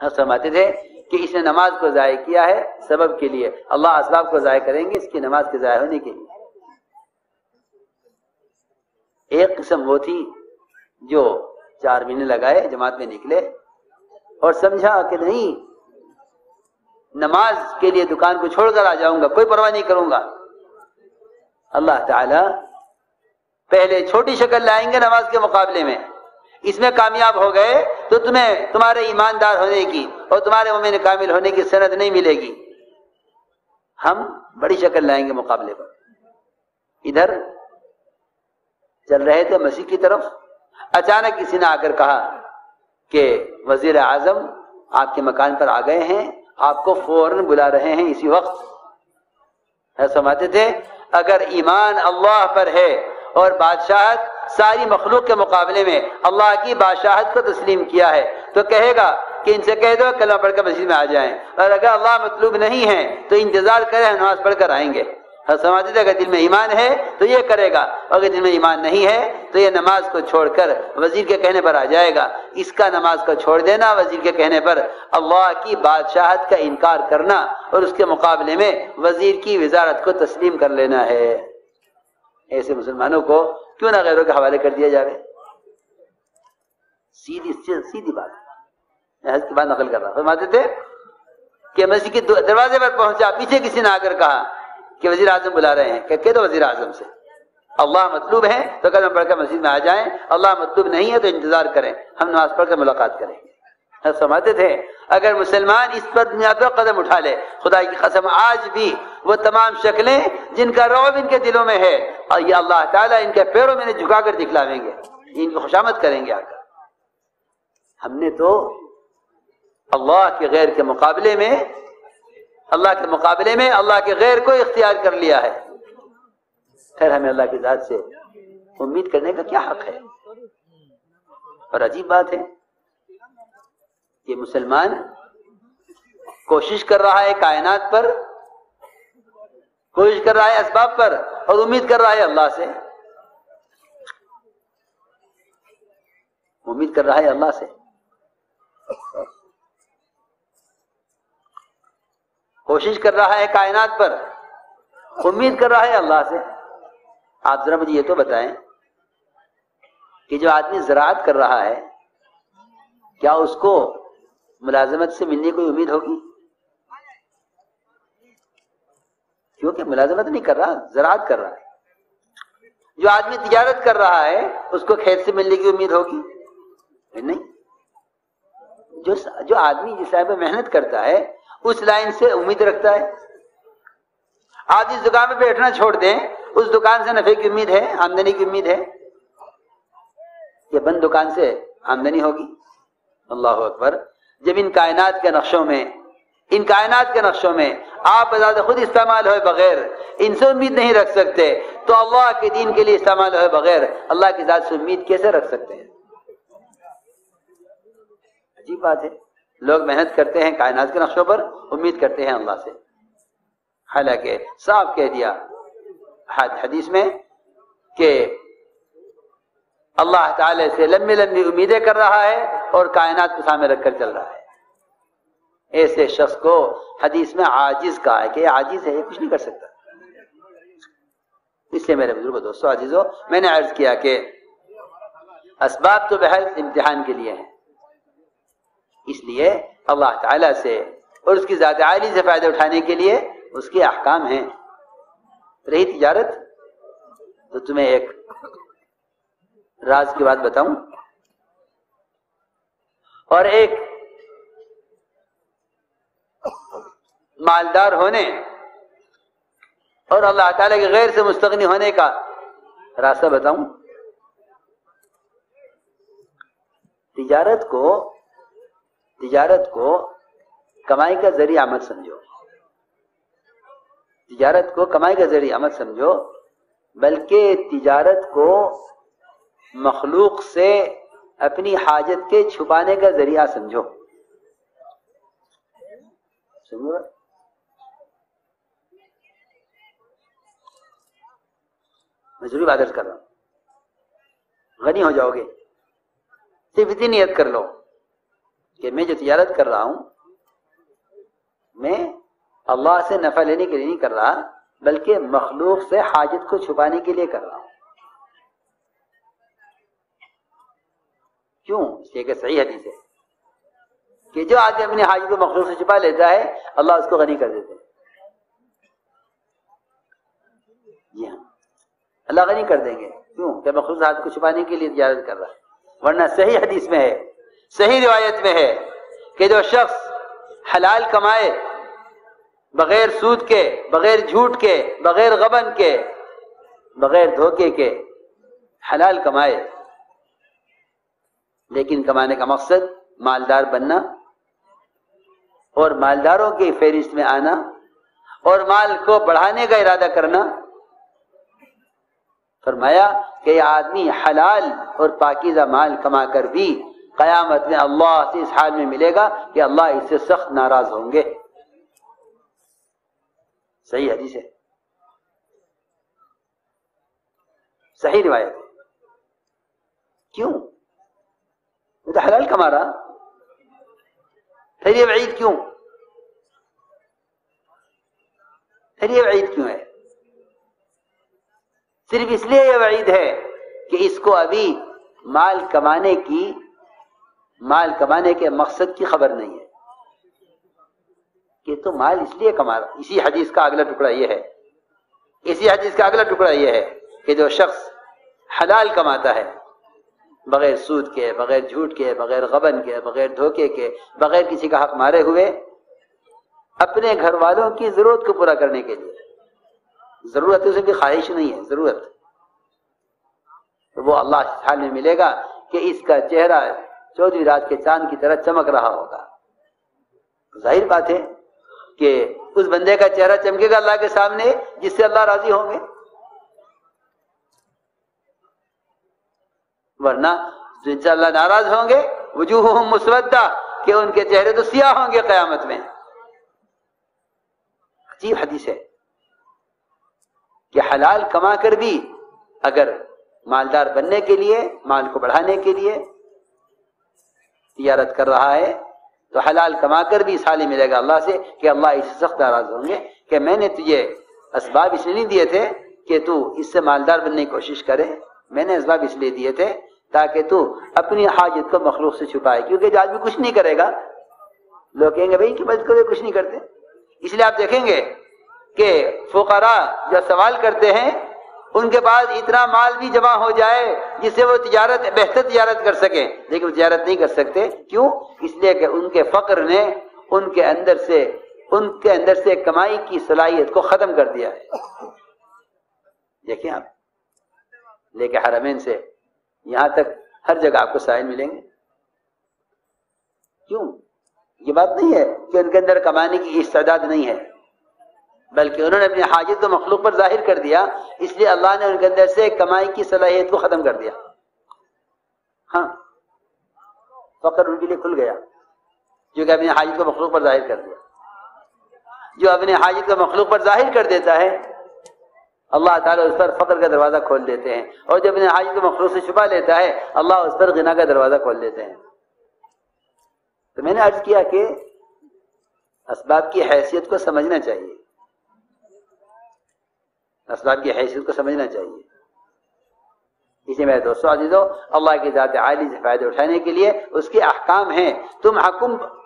ہم فرماتے تھے کہ اس نے نماز کو ضائع کیا ہے سبب کے لیے، اللہ اسباب کو ضائع کریں گے اس کی نماز کے ضائع ہونے کے لیے۔ ایک قسم وہ تھی جو 4 مہینے لگائے جماعت میں نکلے اور سمجھا کہ نہیں نماز کے لیے دکان کو چھوڑ کر آ جاؤں گا، کوئی پرواہ نہیں کروں گا۔ اللہ تعالی پہلے چھوٹی شکل لائیں گے نماز کے مقابلے میں، اس میں کامیاب ہو گئے تو تمہیں تمہارے ایماندار ہونے کی اور تمہارے مومن کامل ہونے کی سند نہیں ملے گی، ہم بڑی شکل لائیں گے مقابلے پر۔ ادھر چل رہے تھے مسیح کی طرف، اچانک کسی نے آ کر کہا کہ وزیر اعظم آپ کے مکان پر آ گئے ہیں، آپ کو فوراً بلا رہے ہیں اسی وقت۔ سمجھتے تھے اگر ایمان اللہ پر ہے اور بادشاہت ساری مخلوق کے مقابلے میں اللہ کی بادشاہت کو تسلیم کیا ہے تو کہے گا کہ ان سے کہہ دو کلمہ پڑھ کر مسجد میں آ جائیں، اور اگر اللہ مطلوب نہیں ہے تو انتظار کریں نماز پڑھ کر آئیں گے۔ سمجھتے تھے اگر دل میں ایمان ہے تو یہ کرے گا، اور اگر دل میں ایمان نہیں ہے تو یہ نماز کو چھوڑ کر وزیر کے کہنے پر آ جائے گا۔ اس کا نماز کو چھوڑ دینا وزیر کے کہنے پر اللہ کی بادشاہت کا انکار کرنا اور اس کے مقابلے میں وزیر کی وزارت کو تسلیم کر لینا ہے۔ ایسے مسلمانوں کو کیوں نہ غیروں کے حوالے کر دیا جائے؟ سیدھی بات میں حضرت کی بات نقل کر رہا ہوں۔ فرماتے تھے کہ مسجد کے دروازے پر پہنچا، پیچھے کسی نے آ کر کہا کہ وزیر اعظم بلا رہے ہیں، کہ کہہ دو وزیر اعظم سے اللہ مطلوب ہے تو کلمہ پڑھ کر مسجد میں آ جائیں، اللہ مطلوب نہیں ہے تو انتظار کریں، ہم نماز پڑھ کر ملاقات کریں گے۔ سمجھتے تھے اگر مسلمان اس پر دنیا پر قدم اٹھا لے، خدا کی قسم آج بھی وہ تمام شکلیں جن کا رعب ان کے دلوں میں ہے اور یہ اللہ تعالیٰ ان کے پیروں میں جھکا کر دکھلاویں گے، ان کی خوشامد کریں گے آ کر۔ ہم نے تو اللہ کے غیر کے مقابلے میں اللہ کے غیر کو اختیار کر لیا ہے، پھر ہمیں اللہ کی ذات سے امید کرنے کا کیا حق ہے؟ اور عجیب بات ہے کہ مسلمان کوشش کر رہا ہے کائنات پر، کوشش کر رہا ہے اسباب پر، اور امید کر رہا ہے اللہ سے، امید کر رہا ہے اللہ سے، کوشش کر رہا ہے کائنات پر، امید کر رہا ہے اللہ سے۔ آپ ذرا مجھے یہ تو بتائیں کہ جو آدمی زراعت کر رہا ہے کیا اس کو ملازمت سے ملنے کی کوئی امید ہوگی؟ کیونکہ ملازمت نہیں کر رہا، زراعت کر رہا ہے۔ جو آدمی تجارت کر رہا ہے اس کو کھیت سے ملنے کی امید ہوگی؟ نہیں۔ جو آدمی جس لائن پہ محنت کرتا ہے اس لائن سے امید رکھتا ہے۔ آپ جس دکان پہ بیٹھنا چھوڑ دیں اس دکان سے نفع کی امید ہے، آمدنی کی امید ہے، یہ بند دکان سے آمدنی ہوگی؟ اللہ اکبر۔ جب ان کائنات کے نقشوں میں آپ بذات خود استعمال ہوئے بغیر ان سے امید نہیں رکھ سکتے تو اللہ کے دین کے لیے استعمال ہوئے بغیر اللہ کی ذات سے امید کیسے رکھ سکتے ہیں؟ عجیب بات ہے، لوگ محنت کرتے ہیں کائنات کے نقشوں پر، امید کرتے ہیں اللہ سے، حالانکہ صاف کہہ دیا حدیث میں کہ اللہ تعالی سے لمبی لمبی امیدیں کر رہا ہے اور کائنات کو سامنے رکھ کر چل رہا ہے۔ ایسے شخص کو حدیث میں عاجز کہا ہے کہ یہ عاجز ہے، یہ کچھ نہیں کر سکتا۔ اس لیے میرے بزرگوں دوستوں عزیزوں، میں نے عرض کیا کہ اسباب تو بہر امتحان کے لیے ہیں، اس لیے اللہ تعالی سے اور اس کی ذات عالی سے فائدہ اٹھانے کے لیے اس کے احکام ہیں۔ رہی تجارت تو تمہیں ایک راز کی بات بتاؤں، اور ایک مالدار ہونے اور اللہ تعالیٰ کے غیر سے مستغنی ہونے کا راستہ بتاؤں۔ تجارت کو کمائی کا ذریعہ مت سمجھو، تجارت کو کمائی کا ذریعہ مت سمجھو، بلکہ تجارت کو مخلوق سے اپنی حاجت کے چھپانے کا ذریعہ سمجھو۔ سمجھو، میں ضروری بات کر رہا ہوں، غنی ہو جاؤ گے، صرف اتنی نیت کر لو کہ میں جو تجارت کر رہا ہوں میں اللہ سے نفع لینے کے لیے نہیں کر رہا، بلکہ مخلوق سے حاجت کو چھپانے کے لیے کر رہا ہوں۔ کیوں؟ اس لیے کہ صحیح حدیث ہے کہ جو آدمی اپنی حاجت کو مخلوق سے چھپا لیتا ہے اللہ اس کو غنی کر دیتے ہیں۔ جی ہاں، اللہ غنی کر دیں گے، کیوں کہ مخلوق حاجت کو چھپانے کے لیے تجارت کر رہا ہے۔ ورنہ صحیح حدیث میں ہے، صحیح روایت میں ہے کہ جو شخص حلال کمائے بغیر سود کے، بغیر جھوٹ کے، بغیر غبن کے، بغیر دھوکے کے حلال کمائے، لیکن کمانے کا مقصد مالدار بننا اور مالداروں کی فہرست میں آنا اور مال کو بڑھانے کا ارادہ کرنا، فرمایا کہ یہ آدمی حلال اور پاکیزہ مال کما کر بھی قیامت میں اللہ سے اس حال میں ملے گا کہ اللہ اس سے سخت ناراض ہوں گے۔ صحیح حدیث ہے، صحیح روایت ہے۔ کیوں؟ وہ تو حلال کما رہا، پھر یہ وعید کیوں؟ پھر یہ وعید کیوں ہے؟ صرف اس لیے یہ وعید ہے کہ اس کو ابھی مال کمانے کے مقصد کی خبر نہیں ہے کہ تو مال اس لیے کما رہا۔ اسی حدیث کا اگلا ٹکڑا یہ ہے، اسی حدیث کا اگلا ٹکڑا یہ ہے کہ جو شخص حلال کماتا ہے بغیر سود کے، بغیر جھوٹ کے، بغیر غبن کے، بغیر دھوکے کے، بغیر کسی کا حق مارے ہوئے، اپنے گھر والوں کی ضرورت کو پورا کرنے کے لیے، ضرورت ہے، اسے بھی خواہش نہیں ہے، ضرورت، تو وہ اللہ اس حال میں ملے گا کہ اس کا چہرہ 14ویں رات کے چاند کی طرح چمک رہا ہوگا۔ ظاہر بات ہے کہ اس بندے کا چہرہ چمکے گا اللہ کے سامنے جس سے اللہ راضی ہوں گے، ورنہ جن سے اللہ ناراض ہوں گے وجوہہم مسودہ، کہ ان کے چہرے تو سیاہ ہوں گے قیامت میں۔ عجیب حدیث ہے کہ حلال کما کر بھی اگر مالدار بننے کے لیے، مال کو بڑھانے کے لیے تجارت کر رہا ہے تو حلال کما کر بھی اس حال میں ملے گا اللہ سے کہ اللہ اس سے سخت ناراض ہوں گے کہ میں نے تجھے اسباب اس لیے نہیں دیے تھے کہ تو اس سے مالدار بننے کی کوشش کرے، میں نے اسباب اس لیے دیے تھے تاکہ تو اپنی حاجت کو مخلوق سے چھپائے، کیونکہ جو آدمی کچھ نہیں کرے گا لوگ کہیں گے بھائی کی مدد کرو، کچھ نہیں کرتے۔ اس لیے آپ دیکھیں گے کہ فقراء جو سوال کرتے ہیں ان کے پاس اتنا مال بھی جمع ہو جائے جس سے وہ بہتر تجارت کر سکیں، لیکن وہ تجارت نہیں کر سکتے۔ کیوں؟ اس لیے کہ ان کے فقر نے ان کے اندر سے کمائی کی صلاحیت کو ختم کر دیا ہے۔ دیکھیں آپ، لے کے حرمین سے یہاں تک ہر جگہ آپ کو سائل ملیں گے۔ کیوں؟ یہ بات نہیں ہے کہ ان کے اندر کمانے کی استعداد نہیں ہے، بلکہ انہوں نے اپنی حاجت تو مخلوق پر ظاہر کر دیا، اس لیے اللہ نے ان کے اندر سے کمائی کی صلاحیت کو ختم کر دیا۔ ہاں، فقر ان کے لیے کھل گیا جو کہ اپنی حاجت کو مخلوق پر ظاہر کر دیا۔ جو اپنی حاجت کو مخلوق پر ظاہر کر دیتا ہے اللہ تعالیٰ اس پر فقر کا دروازہ کھول دیتے ہیں، اور جو اپنی حاجت کو مخلوق سے چھپا لیتا ہے اللہ اس پر غنا کا دروازہ کھول دیتے ہیں۔ تو میں نے عرض کیا کہ اسباب کی حیثیت کو سمجھنا چاہیے، اسباب کی حیثیت کو سمجھنا چاہیے۔ اسی میرے دوستو عزیزو، اللہ کی ذات عالی سے فائدہ اٹھانے کے لیے اس کے احکام ہیں، تم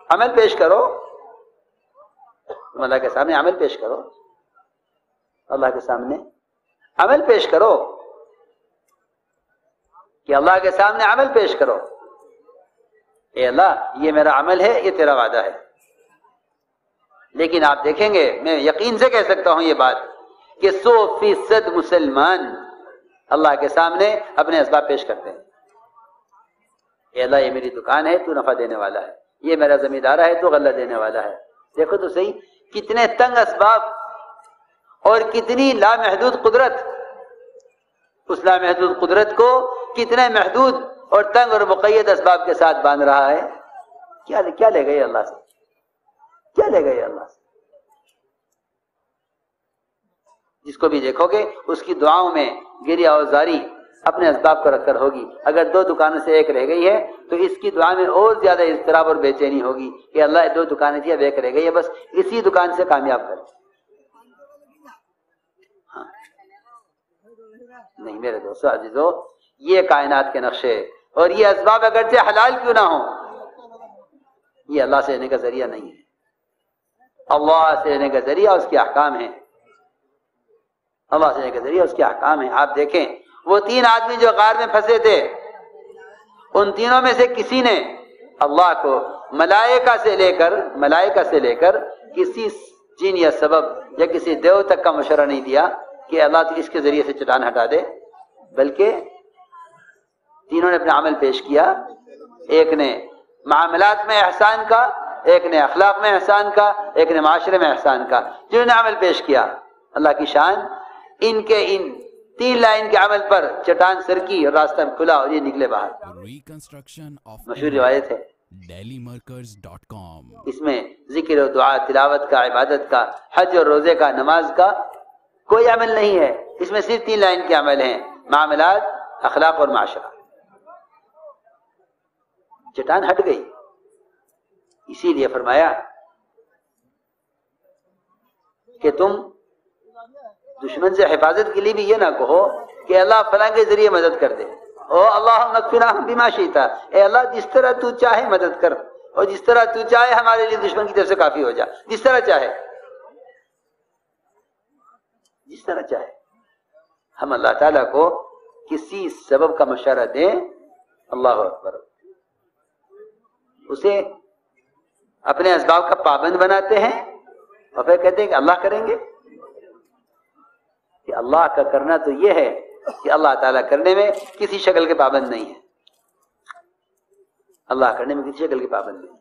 عمل پیش کرو، تم اللہ کے سامنے عمل پیش کرو، اللہ کے سامنے عمل پیش کرو، کہ اللہ کے سامنے عمل پیش کرو، اے اللہ یہ میرا عمل ہے، یہ تیرا وعدہ ہے۔ لیکن آپ دیکھیں گے، میں یقین سے کہہ سکتا ہوں یہ بات کہ 100% مسلمان اللہ کے سامنے اپنے اسباب پیش کرتے ہیں۔ اے اللہ یہ میری دکان ہے، تو نفع دینے والا ہے، یہ میرا زمیندارہ ہے، تو غلہ دینے والا ہے۔ دیکھو تو صحیح کتنے تنگ اسباب اور کتنی لامحدود قدرت، اس لامحدود قدرت کو کتنے محدود اور تنگ اور مقید اسباب کے ساتھ باندھ رہا ہے۔ کیا لے گئے اللہ سے؟ کیا لے گئے اللہ سے؟ جس کو بھی دیکھو گے اس کی دعاؤں میں گریہ اور زاری اپنے اسباب کو رکھ کر ہوگی. اگر 2 دکانوں سے ایک رہ گئی ہے تو اس کی دعا میں اور زیادہ اضطراب اور بے چینی ہوگی کہ اللہ 2 دکانیں تھی اب ایک رہ گئی ہے، بس اسی دکان سے کامیاب کر. ہاں نہیں میرے دوستو عزیزو، یہ کائنات کے نقشے اور یہ اسباب اگرچہ حلال کیوں نہ ہوں، یہ اللہ سے لینے کا ذریعہ نہیں ہے. اللہ سے لینے کا ذریعہ اس کے احکام ہیں. اللہ سے لینے کا ذریعہ اس کے احکام ہیں. آپ دیکھیں وہ 3 آدمی جو غار میں پھنسے تھے، ان تینوں میں سے کسی نے اللہ کو ملائکہ سے لے کر کسی جن یا سبب یا کسی دیو تک کا مشورہ نہیں دیا کہ اللہ تو اس کے ذریعے سے چٹان ہٹا دے، بلکہ تینوں نے اپنا عمل پیش کیا. ایک نے معاملات میں احسان کا، ایک نے اخلاق میں احسان کا، ایک نے معاشرے میں احسان کا. جنہوں نے عمل پیش کیا، اللہ کی شان ان کے ان 3 لائن کے عمل پر چٹان سرکی اور راستہ کھلا اور یہ نکلے باہر. مشہور روایت ہے dailymarkers.com. اس میں ذکر و دعا، تلاوت کا، عبادت کا، حج اور روزے کا، نماز کا کوئی عمل نہیں ہے. اس میں صرف 3 لائن کے عمل ہیں، معاملات، اخلاق اور معاشرہ. چٹان ہٹ گئی. اسی لیے فرمایا کہ تم دشمن سے حفاظت کے لیے بھی یہ نہ کہو کہ اللہ فلاں کے ذریعے مدد کر دے، او اللہم اکفنا بما شئت، اے اللہ جس طرح تو چاہے مدد کر، اور جس طرح تو چاہے ہمارے لیے دشمن کی طرف سے کافی ہو جا، جس طرح چاہے. جس طرح چاہے. ہم اللہ تعالیٰ کو کسی سبب کا مشورہ دیں، اللہ اکبر، اسے اپنے اسباب کا پابند بناتے ہیں اور پھر کہتے ہیں کہ اللہ کریں گے. کہ اللہ کا کرنا تو یہ ہے کہ اللہ تعالیٰ کرنے میں کسی شکل کے پابند نہیں ہے. اللہ کرنے میں کسی شکل کے پابند نہیں.